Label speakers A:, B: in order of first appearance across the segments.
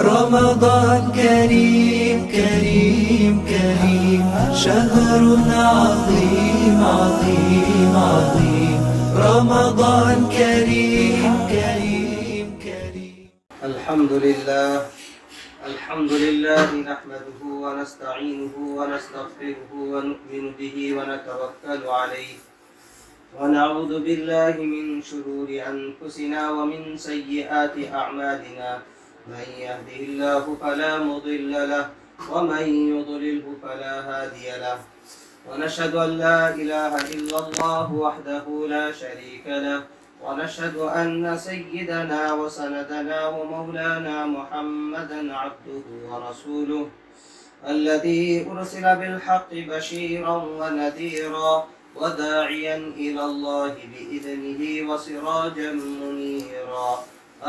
A: رمضان كريم كريم كريم، شهر عظيم عظيم عظيم. رمضان كريم كريم كريم.
B: الحمد لله نحمده ونستعينه ونستغفره ونؤمن به ونتوكل عليه، ونعوذ بالله من شرور أنفسنا ومن سيئات أعمالنا. من يهده الله فلا مضل له ومن يضلله فلا هادي له، ونشهد أن لا إله إلا الله وحده لا شريك له، ونشهد أن سيدنا وسندنا ومولانا محمدا عبده ورسوله، الذي أرسل بالحق بشيرا ونذيرا وداعيا إلى الله بإذنه وسراجا منيرا.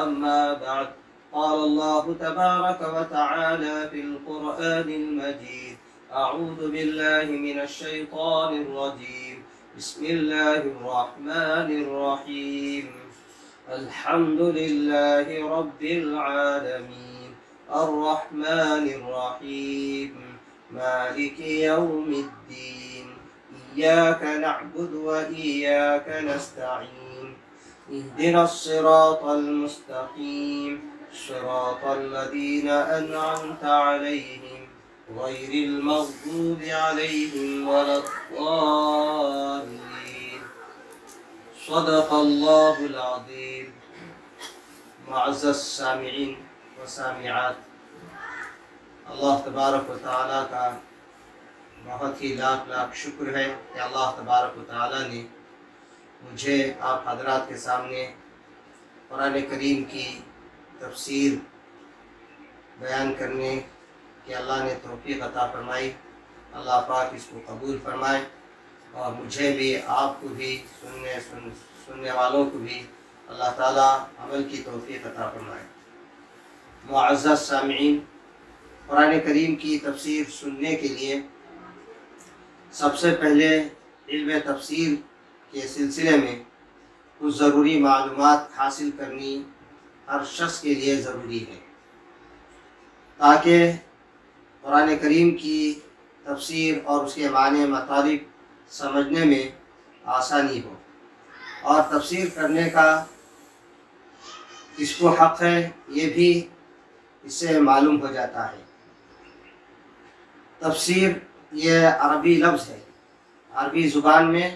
B: أما بعد، قال الله تبارك وتعالى في القرآن المجيد: أعوذ بالله من الشيطان الرجيم، بسم الله الرحمن الرحيم. الحمد لله رب العالمين، الرحمن الرحيم، مالك يوم الدين، إياك نعبد وإياك نستعين، اهدنا الصراط المستقيم، صراط الذين أنعمت عليهم غير المغضوب عليهم ولا الضالين. صدق الله العظيم. معزز سامعین و سامعات، اللہ تبارک و تعالیٰ کا بہت ہی لاکھ لاکھ شکر ہے کہ اللہ تبارک و تعالیٰ نے مجھے آپ حضرات کے سامنے قرآن کریم کی تفسیر بیان کرنے کہ اللہ نے توفیق عطا فرمائی. اللہ پاک اس کو قبول فرمائے، اور مجھے بھی، آپ کو بھی، سننے والوں کو بھی اللہ تعالیٰ عمل کی توفیق عطا فرمائے. معزز سامعین، قرآن کریم کی تفسیر سننے کے لیے سب سے پہلے علم تفسیر کے سلسلے میں کچھ ضروری معلومات حاصل کرنی ہر شخص کے لیے ضروری ہے، تاکہ قرآن کریم کی تفسیر اور اس کے معنی مطالب سمجھنے میں آسانی ہو، اور تفسیر کرنے کا کس کو حق ہے یہ بھی اس سے معلوم ہو جاتا ہے. تفسیر یہ عربی لفظ ہے. عربی زبان میں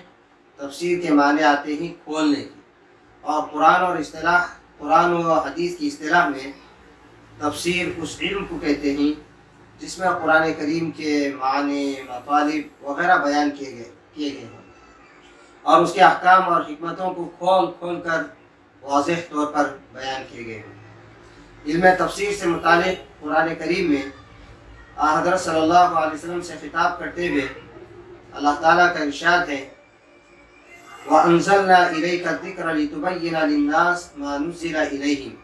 B: تفسیر کے معنی آتے ہیں کھولنے کی، اور قرآن و حدیث کی اصطلاح میں تفسیر اس علم کو کہتے ہیں جس میں قرآن کریم کے معنی، مطالب وغیرہ بیان کیے گئے ہیں، اور اس کے احکام اور حکمتوں کو کھول کر واضح طور پر بیان کیے گئے ہیں. علم تفسیر سے متعلق قرآن کریم میں حضرت صلی اللہ علیہ وسلم سے خطاب کرتے ہوئے اللہ تعالیٰ کا ارشاد ہے: وَأَنزَلْنَا إِلَيْكَ الذِّكْرَ لِتُبَيِّنَ لِلنَّاسِ مَا نُزِّلَ إِلَيْهِمْ.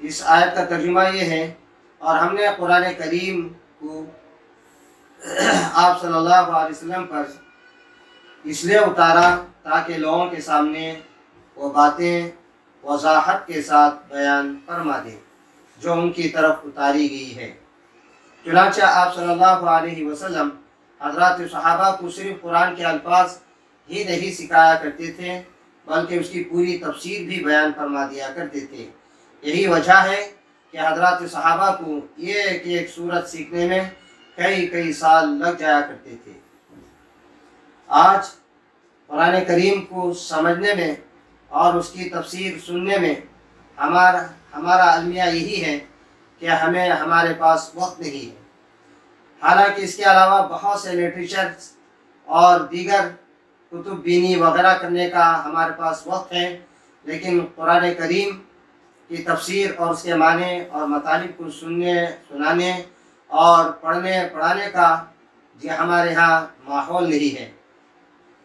B: اس آیت کا ترجمہ یہ ہے: اور ہم نے قرآن کریم کو آپ صلی اللہ علیہ وسلم پر اس لیے اتارا تاکہ لوگوں کے سامنے وہ باتیں وضاحت کے ساتھ بیان فرما دے جو ان کی طرف اتاری گئی ہے. چنانچہ آپ صلی اللہ علیہ وسلم حضرات صحابہ کو صرف قرآن کے الفاظ ہی نہیں سکھایا کرتے تھے، بلکہ اس کی پوری تفسیر بھی بیان فرما دیا کرتے تھے. یہی وجہ ہے کہ حضرات صحابہ کو ایک سورت سیکھنے میں کئی سال لگ جایا کرتے تھے. آج قرآن کریم کو سمجھنے میں اور اس کی تفسیر سننے میں ہمارا المیہ یہی ہے کہ ہمارے پاس وقت نہیں ہے. حالانکہ اس کے علاوہ بہت سے لٹریچر اور دیگر کتب بینی وغیرہ کرنے کا ہمارے پاس وقت ہے، لیکن قرآن کریم کی تفسیر اور اس کے معنی اور مطالب کو سنانے اور پڑھانے کا ہمارے ہاں ماحول نہیں ہے.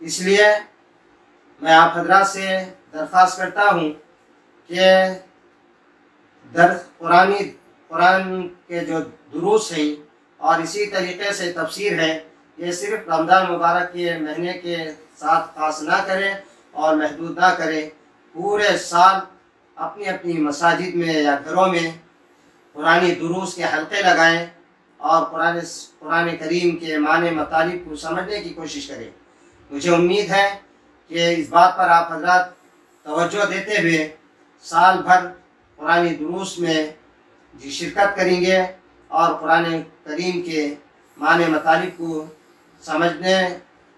B: اس لیے میں آپ حضرات سے درخواست کرتا ہوں کہ قرآن کے جو دروس ہیں اور اسی طریقے سے تفسیر ہے یہ صرف رمضان مبارک کے مہینے کے ساتھ خاص نہ کریں اور محدود نہ کریں، پورے سال اپنی اپنی مساجد میں یا گھروں میں قرآنی دروس کے حلقے لگائیں اور قرآن کریم کے معنی مطالب کو سمجھنے کی کوشش کریں۔ مجھے امید ہے کہ اس بات پر آپ حضرات توجہ دیتے ہوئے سال بھر قرآنی دروس میں شرکت کریں گے اور قرآن کریم کے معنی مطالب کو سمجھنے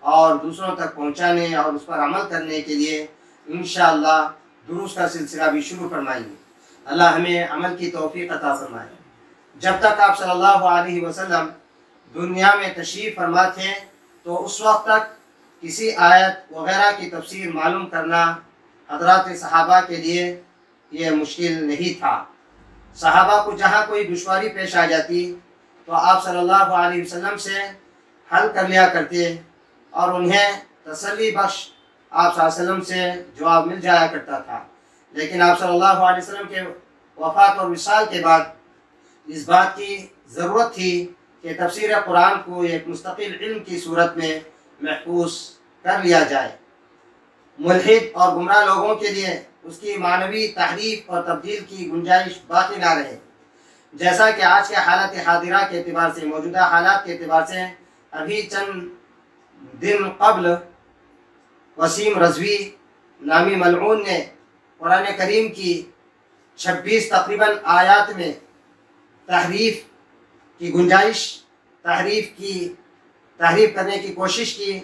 B: اور دوسروں تک پہنچانے اور اس پر عمل کرنے کے لیے انشاءاللہ دروس کا سلسلہ بھی شروع فرمائیں گے۔ اللہ ہمیں عمل کی توفیق عطا فرمائے۔ جب تک آپ صلی اللہ علیہ وسلم دنیا میں تشریف فرما تھے تو اس وقت تک کسی آیت وغیرہ کی تفسیر معلوم کرنا حضرات صحابہ کے لیے یہ مشکل نہیں تھا۔ صحابہ کو جہاں کوئی دشواری پیش آ جاتی تو آپ صلی اللہ علیہ وسلم سے حل کر لیا کرتے اور انہیں تسلی بخش آپ صلی اللہ علیہ وسلم سے جواب مل جایا کرتا تھا۔ لیکن آپ صلی اللہ علیہ وسلم کے وفات اور وصال کے بعد اس بات کی ضرورت تھی کہ تفسیر قرآن کو ایک مستقل علم کی صورت میں محفوظ کر لیا جائے، ملحد اور گمراہ لوگوں کے لیے اس کی معنوی تحریف اور تبدیل کی گنجائش باقی نہ رہے۔ جیسا کہ آج کے حالت حاضرہ کے اعتبار سے، موجودہ حالات کے اعتبار سے، ابھی چند دن قبل وسیم رضوی نامی ملعون نے قرآن کریم کی 26 تقریباً آیات میں تحریف کی گنجائش، تحریف کرنے کی کوشش کی،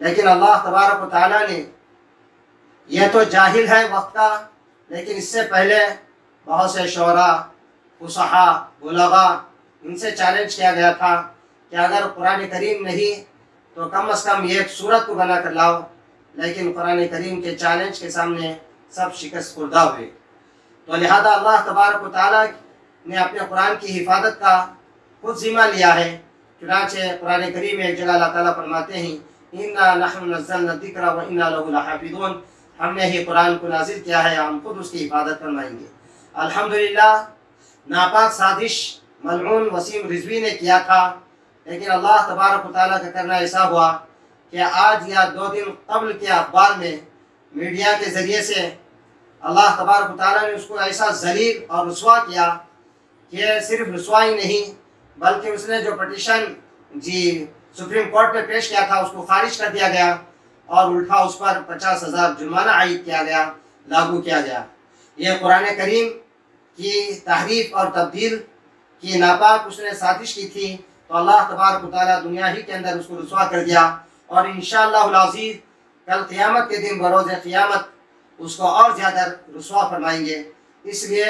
B: لیکن اللہ تبارک و تعالیٰ نے، یہ تو جاہل ہے وقت کا، لیکن اس سے پہلے بہت سے شعراء، فصحاء، بلغاء، ان سے چیلنج کیا گیا تھا کہ اگر قرآن کریم نہیں تو کم از کم ایک سورت کو بنا کر لاؤ، لیکن قرآن کریم کے چیلنج کے سامنے سب شکست خوردہ ہوئے۔ تو لہذا اللہ تبارک و تعالیٰ نے اپنے قرآن کی حفاظت کا خود ذمہ لیا ہے۔ چنانچہ قرآن کریم میں ایک جگہ اللہ تعالیٰ فرماتے ہیں اِنَّا نَحْنُ نَزَّلْنَا الذِّكْرَ وَإِنَّا لَهُ لَحَافِظُونَ، ہم نے ہی قرآن کو نازل کیا ہے، ہم خود اس کی حفاظت فرمائیں گے۔ الحمدللہ ناپاک سازش ملعون وسیم رضوی نے کیا تھا، لیکن اللہ تبارک و تعالیٰ کا کرنا ایسا ہوا کہ آج یا 2 دن قبل کے اخبار میں میڈیا کے ذریعے سے اللہ تبارک و تعالیٰ نے اس کو ایسا ذلیل اور رسوا کیا کہ صرف رسوائی نہیں بلکہ اس نے جو پٹیشن سپریم کورٹ میں پیش کیا تھا اس کو خارج کر دیا گیا اور الٹا اس پر 50,000 جرمانہ عائد کیا گیا، لاگو کیا گیا۔ یہ قرآن کریم کی تحریف اور تبدیل کی ناپاک اس نے سازش کی تھی، تو اللہ تبارک و تعالیٰ دنیا ہی کے اندر اس کو رسوا کر دیا، اور انشاءاللہ العزیز کل قیامت کے دن بروز قیامت اس کو اور زیادہ رسوا فرمائیں گے۔ اس لیے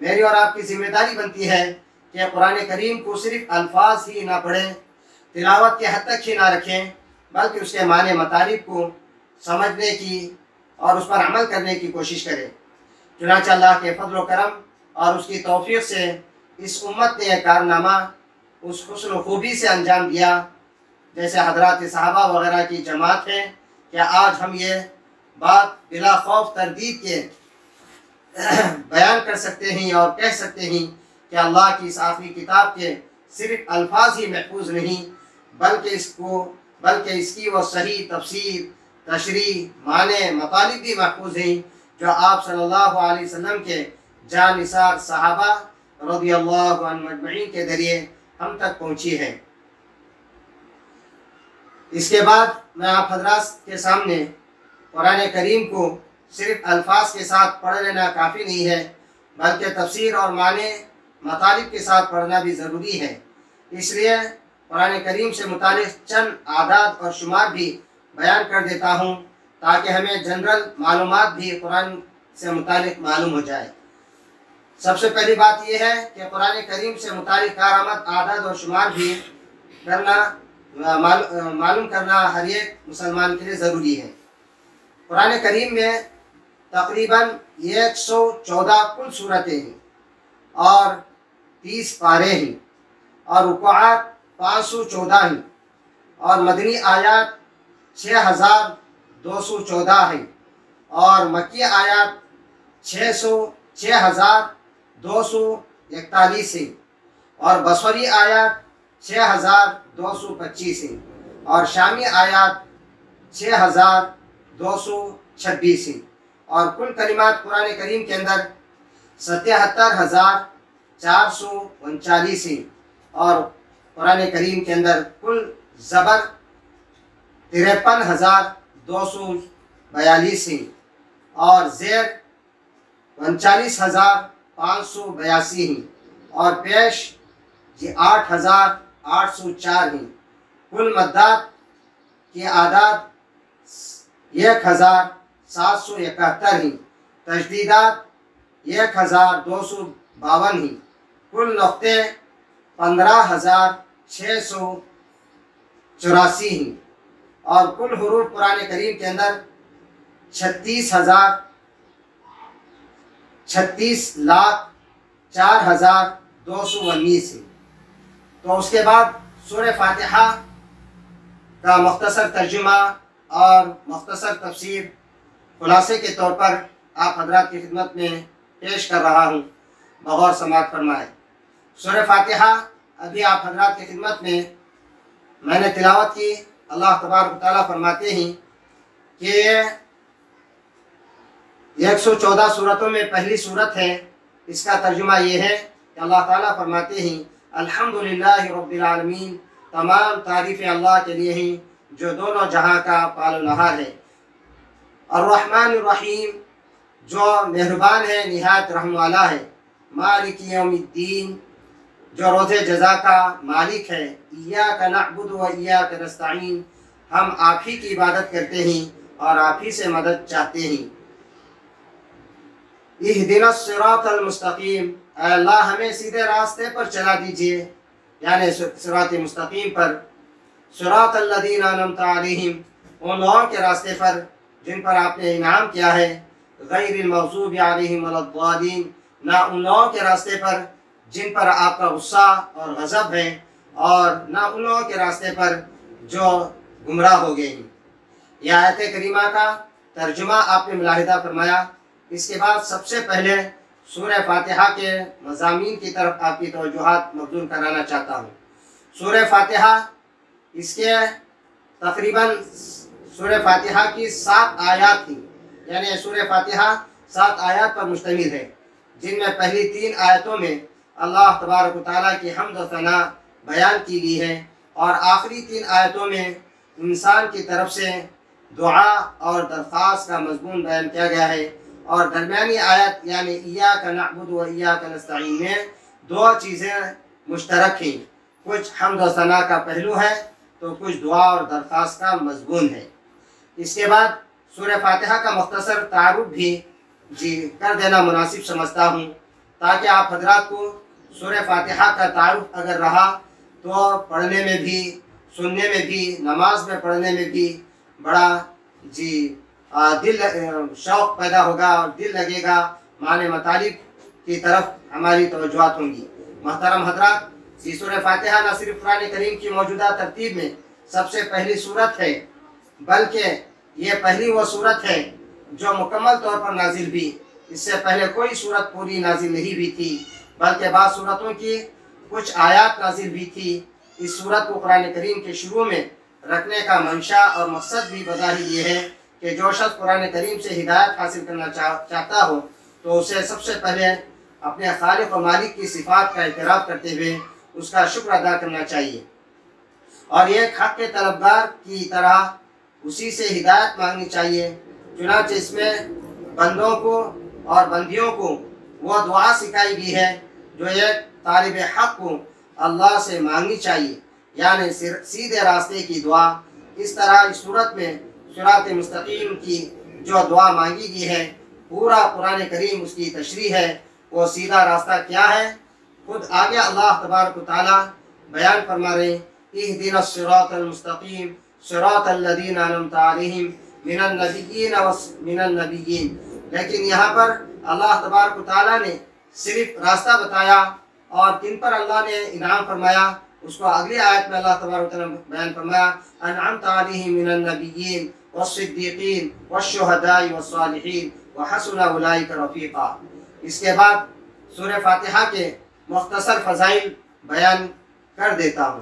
B: میری اور آپ کی ذمہ داری بنتی ہے کہ قرآن کریم کو صرف الفاظ ہی نہ پڑھیں، تلاوت کے حد تک ہی نہ رکھیں، بلکہ اس کے معنی مطالب کو سمجھنے کی اور اس پر عمل کرنے کی کوشش کریں۔ چنانچہ اللہ کے فضل و کرم اور اس کی توفیق سے اس امت نے یہ کارنامہ اس حسن و خوبی سے انجام دیا، جیسے حضرات صحابہ وغیرہ کی جماعت ہے، کہ آج ہم یہ بات بلا خوف تردید کے بیان کر سکتے ہیں اور کہہ سکتے ہیں کہ اللہ کی اس آخری کتاب کے صرف الفاظ ہی محفوظ نہیں بلکہ اس کی وہ صحیح تفسیر، تشریح، معنی، مطالب بھی محفوظ ہیں جو آپ صلی اللہ علیہ وسلم کے جاں نثار صحابہ رضی اللہ عنہم اجمعین کے ذریعے ہم تک پہنچی ہے۔ اس کے بعد میں آپ حضرات کے سامنے قرآن کریم کو صرف الفاظ کے ساتھ پڑھ لینا کافی نہیں ہے، بلکہ تفسیر اور معنی مطالب کے ساتھ پڑھنا بھی ضروری ہے۔ اس لیے قرآن کریم سے متعلق چند اعداد اور شمار بھی بیان کر دیتا ہوں تاکہ ہمیں جنرل معلومات بھی قرآن سے متعلق معلوم ہو جائے۔ سب سے پہلی بات یہ ہے کہ قرآن کریم سے متعلق کارآمد اعداد اور شمار بھی معلوم کرنا ہر ایک مسلمان کے لیے ضروری ہے۔ قرآن کریم میں تقریباً 114 کل صورتیں ہیں اور 30 پارے ہیں، اور رکوعات 514 ہیں، اور مدنی آیات 6214 ہیں، اور مکی آیات 6241 ہیں، اور بصری آیات 225 ہیں اور شامی آیات 6226 ہیں اور کل کلمات قرآن کریم کے اندر 77439 ہیں اور قرآن کریم کے اندر کل زبر 53242 ہیں اور زیر 39582 ہیں اور پیش 8804 ہیں۔ کل مدات کی اعداد 1771 ہیں۔ تجدیدات 1252 ہیں۔ کل نقطے 15684 ہیں اور کل حروف قرآن کریم کے اندر 36,04,219 ہیں۔ تو اس کے بعد سورہ فاتحہ کا مختصر ترجمہ اور مختصر تفسیر خلاصے کے طور پر آپ حضرات کی خدمت میں پیش کر رہا ہوں، بغور سماعت فرمائے۔ سورہ فاتحہ ابھی آپ حضرات کی خدمت میں نے تلاوت کی۔ اللہ تبارک و تعالیٰ فرماتے ہیں کہ 114 صورتوں میں پہلی صورت ہے۔ اس کا ترجمہ یہ ہے کہ اللہ تعالیٰ فرماتے ہیں الحمدللہ رب العالمین، تمام تعریفیں اللہ کے لیے ہیں جو دونوں جہاں کا پال و نہار ہے۔ الرحمن الرحیم، جو مہربان ہے نہایت رحم والا ہے۔ مالک یوم الدین، جو روز جزا کا مالک ہے۔ ایاک نعبد و ایاک نستعین، ہم آپ ہی کی عبادت کرتے ہیں اور آپ ہی سے مدد چاہتے ہیں۔ اہدنا الصراط المستقیم، اے اللہ ہمیں سیدھے راستے پر چلا دیجئے، یعنی صراط مستقیم پر۔ صراط الذین انعمت علیہم، ان لوگوں کے راستے پر جن پر آپ نے انعام کیا ہے۔ غیر المغضوب علیہم ولا الضالین، نہ ان لوگوں کے راستے پر جن پر آپ کا غصہ اور غضب ہے، اور نہ ان لوگوں کے راستے پر جو گمراہ ہو گئے ہیں۔ یہ آیت کریمہ کا ترجمہ آپ نے ملاحظہ فرمایا۔ اس کے بعد سب سے پہلے سورہ فاتحہ کے مضامین کی طرف آپ کی توجہات مبذول کرانا چاہتا ہوں۔ سورہ فاتحہ، اس کے تقریباً سورہ فاتحہ کی 7 آیات تھیں، یعنی سورہ فاتحہ 7 آیات پر مشتمل ہے، جن میں پہلی 3 آیتوں میں اللہ تبارک و تعالیٰ کی حمد و ثنا بیان کی گئی ہے اور آخری 3 آیتوں میں انسان کی طرف سے دعا اور درخواست کا مضمون بیان کیا گیا ہے، اور درمیانی آیت یعنی ایاک نعبد و ایاک نستعین میں 2 چیزیں مشترک ہیں، کچھ حمد و ثنا کا پہلو ہے تو کچھ دعا اور درخواست کا مضمون ہے۔ اس کے بعد سورہ فاتحہ کا مختصر تعارف بھی کر دینا مناسب سمجھتا ہوں، تاکہ آپ حضرات کو سورہ فاتحہ کا تعارف اگر رہا تو پڑھنے میں بھی، سننے میں بھی، نماز میں پڑھنے میں بھی بڑا دل شوق پیدا ہوگا اور دل لگے گا، معنی مطالب کی طرف ہماری توجہات ہوں گی۔ محترم حضرات، یہ سورہ فاتحہ نہ صرف قرآن کریم کی موجودہ ترتیب میں سب سے پہلی صورت ہے، بلکہ یہ پہلی وہ صورت ہے جو مکمل طور پر نازل ہوئی۔ اس سے پہلے کوئی صورت پوری نازل نہیں ہوئی تھی، بلکہ بعض صورتوں کی کچھ آیات نازل ہوئی تھی۔ اس صورت کو قرآن کریم کے شروع میں رکھنے کا منشا اور مقصد بھی بظاہر یہ ہے کہ جو شخص قرآن کریم سے ہدایت حاصل کرنا چاہتا ہو تو اسے سب سے پہلے اپنے خالق و مالک کی صفات کا اعتراف کرتے ہوئے اس کا شکر ادا کرنا چاہیے، اور ایک حق کے طلبگار کی طرح اسی سے ہدایت مانگنی چاہیے۔ چنانچہ اس میں بندوں کو اور بندیوں کو وہ دعا سکھائی گئی ہے جو ایک طالب حق کو اللہ سے مانگنی چاہیے، یعنی سیدھے راستے کی دعا۔ اس طرح اس صورت میں صراط مستقیم کی جو دعا مانگی گئی ہے، پورا قرآن کریم اس کی تشریح ہے۔ وہ سیدھا راستہ کیا ہے، خود آگے اللہ تبارک و تعالیٰ بیان فرما رہے ہیں، اہدنا الصراط المستقیم صراط الذین انعمت علیہم من النبیین۔ لیکن یہاں پر اللہ تبارک و تعالیٰ نے صرف راستہ بتایا، اور کن پر اللہ نے انعام فرمایا اس کو اگلی آیت میں اللہ تبارک و تعالیٰ نے بیان فرمایا، انعمت علیہم من النبیین والصدیقین والشہداء والصالحین وحسن اولئک رفیقا۔ اس کے بعد سورہ فاتحہ کے مختصر فضائل بیان کر دیتا ہوں۔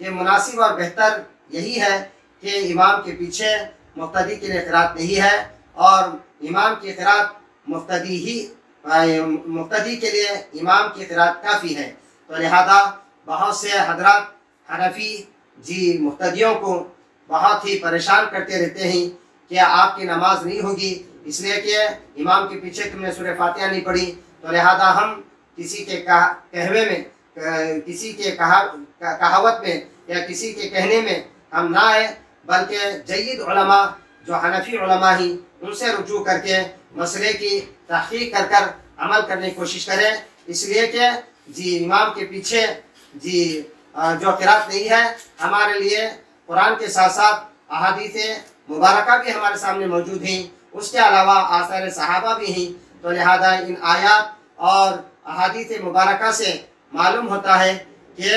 B: کہ مناسب اور بہتر یہی ہے کہ امام کے پیچھے مقتدی کے لیے قرات نہیں ہے، اور امام کی قرات مقتدی کے لیے امام کی قرات کافی ہے۔ تو لہذا بہت سے حضرات حنفی جی مقتدیوں کو بہت ہی پریشان کرتے رہتے ہیں کہ آپ کی نماز نہیں ہوگی اس لیے کہ امام کے پیچھے تم نے سورہ فاتحہ نہیں پڑھی۔ تو لہذا ہم کسی کے کہوے میں، کسی کے کہاوت میں یا کسی کے کہنے میں ہم نہ آئے، بلکہ جید علماء جو حنفی علماء ہیں ان سے رجوع کر کے مسئلے کی تحقیق کر عمل کرنے کی کوشش کریں، اس لیے کہ جی امام کے پیچھے جی جو قرات نہیں ہے، ہمارے لیے قرآن کے ساتھ ساتھ احادیث مبارکہ بھی ہمارے سامنے موجود ہیں، اس کے علاوہ آثار صحابہ بھی ہیں۔ تو لہذا ان آیات اور احادیث مبارکہ سے معلوم ہوتا ہے کہ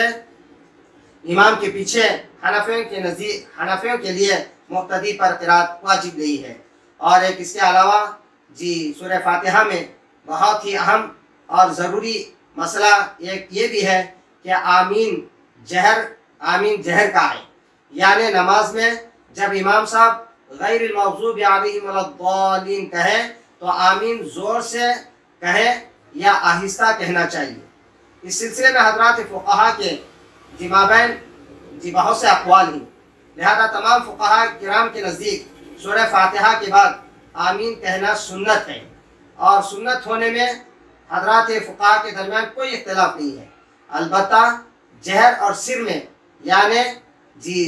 B: امام کے پیچھے حنفیوں کے لیے مقتدی پر قرات واجب نہیں ہے۔ اور ایک اس کے علاوہ جی سورہ فاتحہ میں بہت ہی اہم اور ضروری مسئلہ ایک یہ بھی ہے کہ آمین جہر کا ہے، یعنی نماز میں جب امام صاحب غیر المغضوب علیہم ولا الضالین کہیں تو آمین زور سے کہیں یا آہستہ کہنا چاہیے۔ اس سلسلے میں حضرات فقہا کے جی مابین جی بہت سے اقوال ہیں، لہذا تمام فقہا کرام کے نزدیک سورہ فاتحہ کے بعد آمین کہنا سنت ہے، اور سنت ہونے میں حضرات فقہا کے درمیان کوئی اختلاف نہیں ہے، البتہ جہر اور سر میں یعنی جی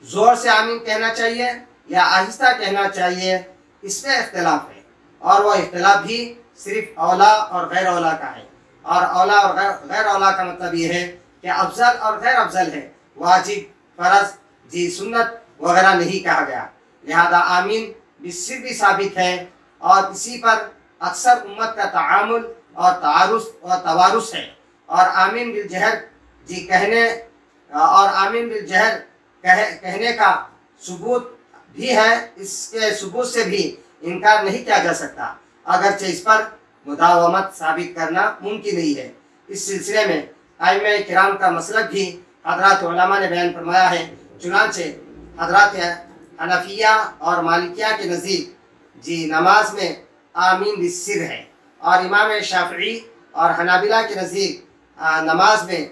B: زور سے آمین کہنا چاہیے یا آہستہ کہنا چاہیے، اس میں اختلاف ہے، اور وہ اختلاف بھی صرف اولا اور غیر اولا کا ہے۔ اور اولا اور غیر اولا کا مطلب یہ ہے کہ افضل اور غیر افضل ہے، واجب، فرض، جی سنت وغیرہ نہیں کہا گیا۔ لہذا آمین بالسر بھی ثابت ہے، اور اسی پر اکثر امت کا تعامل اور تعارف اور توارث ہے۔ اور آمین بالجہر جی کہنے کا ثبوت بھی ہے، اس کے ثبوت سے بھی انکار نہیں کیا جا سکتا، اگرچہ اس پر مداومت ثابت کرنا ممکن نہیں ہے۔ اس سلسلے میں ائمہ کرام کا مسلک بھی حضرات علماء نے بیان فرمایا ہے، چنانچہ حضرات حنفیہ اور مالکیہ کے نزدیک جی نماز میں آمین بالسر ہے، اور امام شافعی اور حنابلہ کے نزدیک نماز میں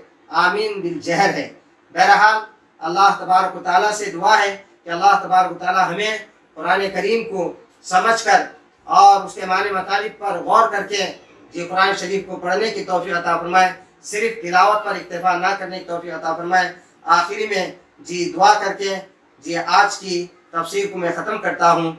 B: آمین بالجہر ہے۔ بہرحال اللہ تبارک و تعالیٰ سے دعا ہے کہ اللہ تبارک و تعالیٰ ہمیں قرآن کریم کو سمجھ کر اور اس کے معنی مطالب پر غور کر کے جی قرآن شریف کو پڑھنے کی توفیق عطا فرمائے، صرف تلاوت پر اکتفا نہ کرنے کی توفیق عطا فرمائے۔ آخری میں جی دعا کر کے جی آج کی تفسیر کو میں ختم کرتا ہوں۔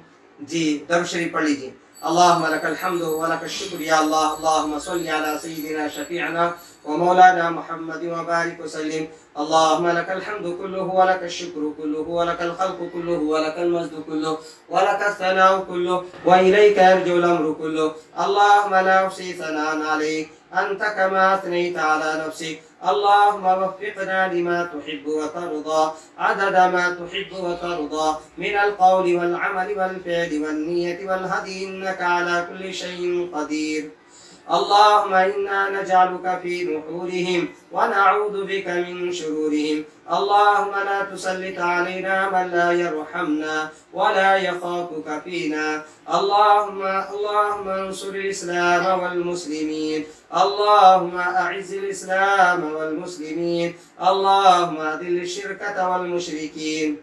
B: جی درود شریف پڑھ لیجیے۔ اللہم لک الحمد و لک الشکر یا اللہ، اللہم صلی علی سیدنا شفیعنا ومولانا محمد وبارک وسلم۔ اللہم لک الحمد کلہ و لک الشکر کلہ و لک الخلق کلہ و لک المجد کلہ و لک الثناء کلہ و الیک یرجع الامر کلہ۔ اللہم لا احصی ثناء علیک انت کما اثنیت علی نفسک۔ اللهم وفقنا لما تحب وترضى عدد ما تحب وترضى من القول والعمل والفعل والنية والهدي إنك على كل شيء قدير۔ اللهم إنا نجعلك في نحورهم ونعوذ بك من شرورهم۔ اللهم لا تسلط علينا من لا يرحمنا ولا يخافك فينا۔ اللهم انصر الإسلام والمسلمين، اللهم أعز الإسلام والمسلمين، اللهم أذل الشرك والمشركين،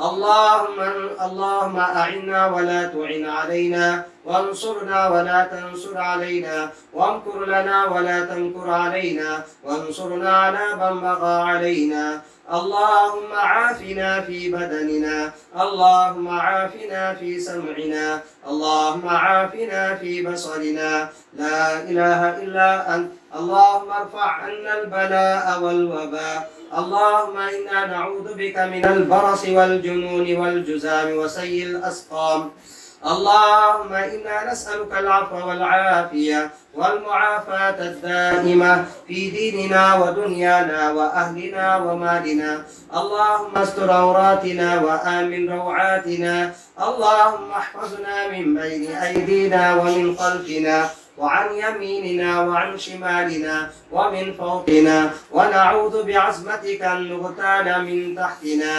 B: اللهم أعنا ولا تعن علينا، وانصرنا ولا تنصر علينا، وامكر لنا ولا تمكر علينا، وانصرنا على من بغى علينا۔ اللهم عافنا في بدننا، اللهم عافنا في سمعنا، اللهم عافنا في بصرنا، لا إله إلا أنت۔ اللهم ارفع عنا البلاء والوباء، اللهم إنا نعوذ بك من البرص والجنون والجذام وسيء الأسقام۔ اللهم إنا نسألك العفو والعافية والمعافاة الدائمة في ديننا ودنيانا وأهلنا ومالنا. اللهم استر عوراتنا وآمن روعاتنا. اللهم احفظنا من بين أيدينا ومن خلفنا وعن يميننا وعن شمالنا ومن فوقنا، ونعوذ بعظمتك أن نغتال من تحتنا.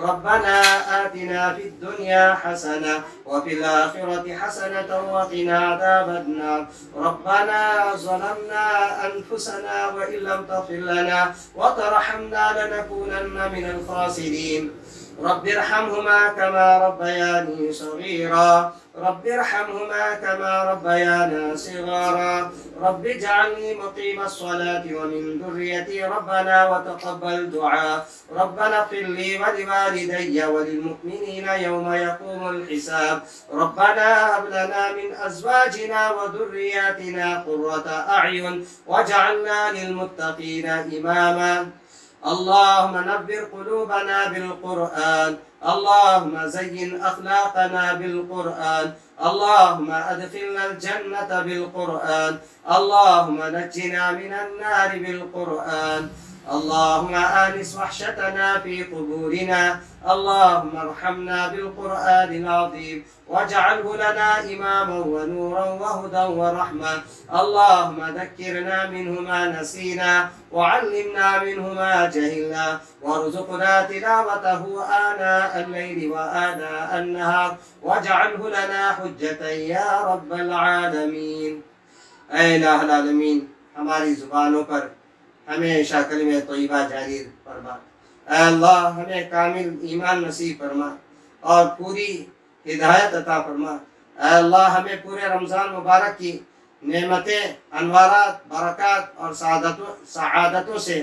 B: ربنا آتنا في الدنيا حسنة وفي الآخرة حسنة وقنا عذاب النار. ربنا ظلمنا أنفسنا وإن لم تغفر لنا وترحمنا لنكونن من الخاسرين. رب ارحمهما كما ربياني صغيرا. رب ارحمهما كما ربيانا صغارا. رب اجعلني مقيم الصلاة ومن ذريتي ربنا وتقبل دعاء. ربنا اغفر لي ولوالدي وللمؤمنين يوم يقوم الحساب. ربنا هب لنا من أزواجنا وذرياتنا قرة أعين واجعلنا للمتقين إماما. اللهم نبر قلوبنا بالقرآن. اللهم زين أخلاقنا بالقرآن. اللهم أدخلنا الجنة بالقرآن. اللهم نجنا من النار بالقرآن. اللهم آنس وحشتنا في قبورنا. اللهم ارحمنا بالقرآن العظيم واجعله لنا إماما ونورا وهدى ورحمة. اللهم ذكرنا منه ما نسينا وعلمنا منه ما جهلنا وارزقنا تلاوته آناء الليل وآناء النهار واجعله لنا حجة يا رب العالمين. اے الہ العالمین، ہماری زبانوں پر ہمیشہ کلمہ طیبہ جاری فرما۔ اے اللہ ہمیں کامل ایمان نصیب فرما اور پوری ہدایت عطا فرما۔ اے اللہ ہمیں پورے رمضان مبارک کی نعمتیں، انوارات، برکات اور سعادتوں سے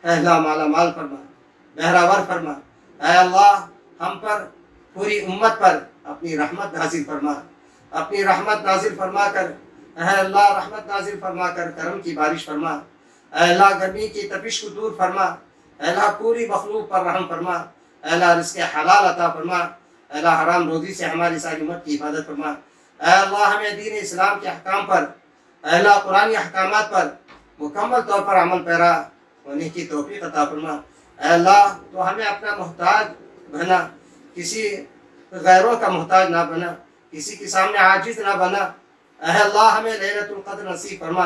B: اے اللہ مالا مال فرما، بہراور فرما۔ اے اللہ ہم پر، پوری امت پر اپنی رحمت نازل فرما، اپنی رحمت نازل فرما کر اے اللہ رحمت نازل فرما کر کرم کی بارش فرما۔ اے اللہ گرمی کی تپش کو دور فرما۔ اے اللہ پوری مخلوق پر رحم فرما۔ اے اللہ رزق حلال عطا فرما۔ اے اللہ حرام روزی سے ہماری ساری امت کی حفاظت فرما۔ اے اللہ ہمیں دین اسلام کے احکام پر، اے اللہ قرآنی احکامات پر مکمل طور پر عمل پیرا ہونے کی توفیق عطا فرما۔ اے اللہ تو ہمیں اپنا محتاج بنا، کسی غیروں کا محتاج نہ بنا، کسی کے سامنے عاجز نہ بنا۔ اے اللہ ہمیں لیلۃ القدر نصیب فرما۔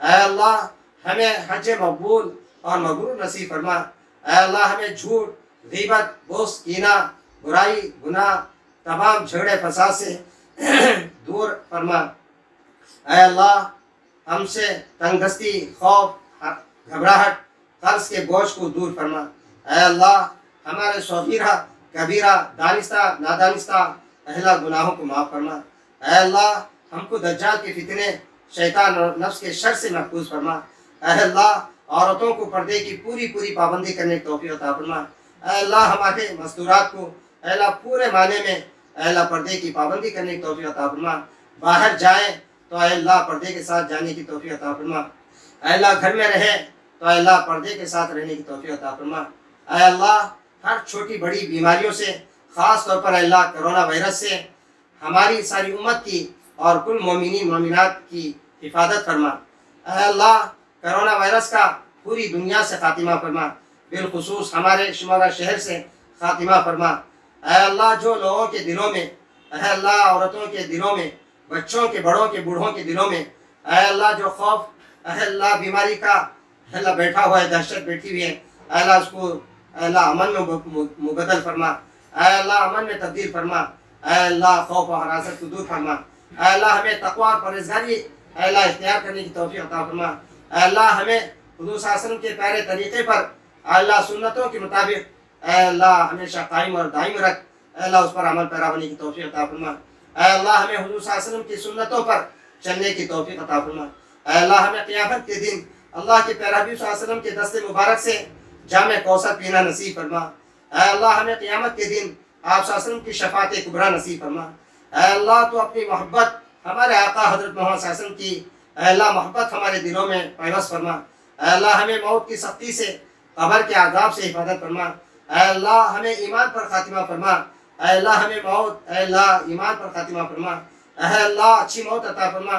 B: اے اللہ ہمیں حج مقبول اور مبرور نصیب فرما۔ اے اللہ ہمیں جھوٹ، غیبت، بغض، کینہ، برائی، گناہ، تمام جھگڑے فساد سے دور فرما۔ اے اللہ ہم سے تنگ دستی، خوف، گھبراہٹ، قرض کے بوجھ کو دور فرما۔ اے اللہ ہمارے صغیرہ، کبیرہ، دانستہ، نادانستہ اہلا گناہوں کو معاف فرما۔ اے اللہ ہم کو دجال کے فتنے، شیطان اور نفس کے شر سے محفوظ فرما۔ اے اللہ عورتوں کو پردے کی پوری پابندی کرنے کی توفیق عطا فرما۔ اے اللہ ہمارے مستورات کو اے اللہ پورے معنی میں اے اللہ پردے کی پابندی کرنے کی توفیق عطا فرما۔ باہر جائیں تو اے اللہ پردے کے ساتھ جانے کی توفیق عطا فرما۔ اے اللہ گھر میں رہے تو اے اللہ پردے کے ساتھ رہنے کی توفیق عطا فرما۔ اے اللہ ہر چھوٹی بڑی بیماریوں سے، خاص طور پر اے اللہ کرونا وائرس سے ہماری ساری امت کی اور کل مومنین مومنات کی حفاظت فرما۔ اے اللہ کرونا وائرس کا پوری دنیا سے خاتمہ فرما، بالخصوص ہمارے شمارہ شہر سے خاتمہ فرما۔ اے اللہ جو لوگوں کے دلوں میں، اے اللہ عورتوں کے دلوں میں، بچوں کے، بڑوں کے، بوڑھوں کے دلوں میں اے اللہ جو خوف، اے اللہ بیماری کا اے اللہ بیٹھا ہوا ہے، دہشت بیٹھی ہوئی ہے، اے اللہ اس کو اے اللہ امن میں مبدل فرما۔ اے اللہ امن میں تبدیل فرما۔ اے اللہ خوف و حراست کو دور فرما۔ اے اللہ ہمیں تقوی اور پرہیزگاری اے اللہ اختیار کرنے کی توفیق عطا فرما۔ اے اللہ ہمیں حضور صلی اللہ علیہ وسلم کے پیارے طریقے پر اے اللہ سنتوں کے مطابق اے اللہ ہمیشہ قائم اور دائم رکھ۔ اے اللہ اس پر عمل پیرا ہونے کی توفیق عطا فرما۔ اے اللہ ہمیں حضور صلی اللہ علیہ وسلم کی سنتوں پر چلنے کی توفیق عطا فرما۔ اے اللہ ہمیں قیامت کے دن اللہ کے پیارے حبیب صلی اللہ علیہ وسلم کے دست مبارک سے جام کوثر پینا نصیب فرما۔ اے اللہ ہمیں قیامت کے دن آپ صلی اللہ علیہ وسلم کی شفاعت کبریٰ نصیب فرما۔ اے اللہ تو اپنی محبت ہمارے آقا حضرت محمد صلی اللہ علیہ وسلم کی اے اللہ محبت ہمارے دلوں میں پیوست فرما۔ اے اللہ ہمیں موت کی سختی سے، قبر کے عذاب سے حفاظت فرما۔ اے اللہ ہمیں ایمان پر خاتمہ فرما۔ اے اللہ ہمیں موت اے اللہ ایمان پر خاتمہ فرما۔ اے اللہ اچھی موت عطا فرما۔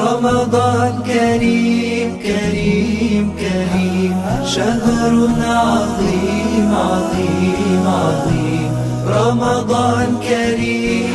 A: رمضان كريم كريم كريم شهر عظيم عظيم عظيم رمضان كريم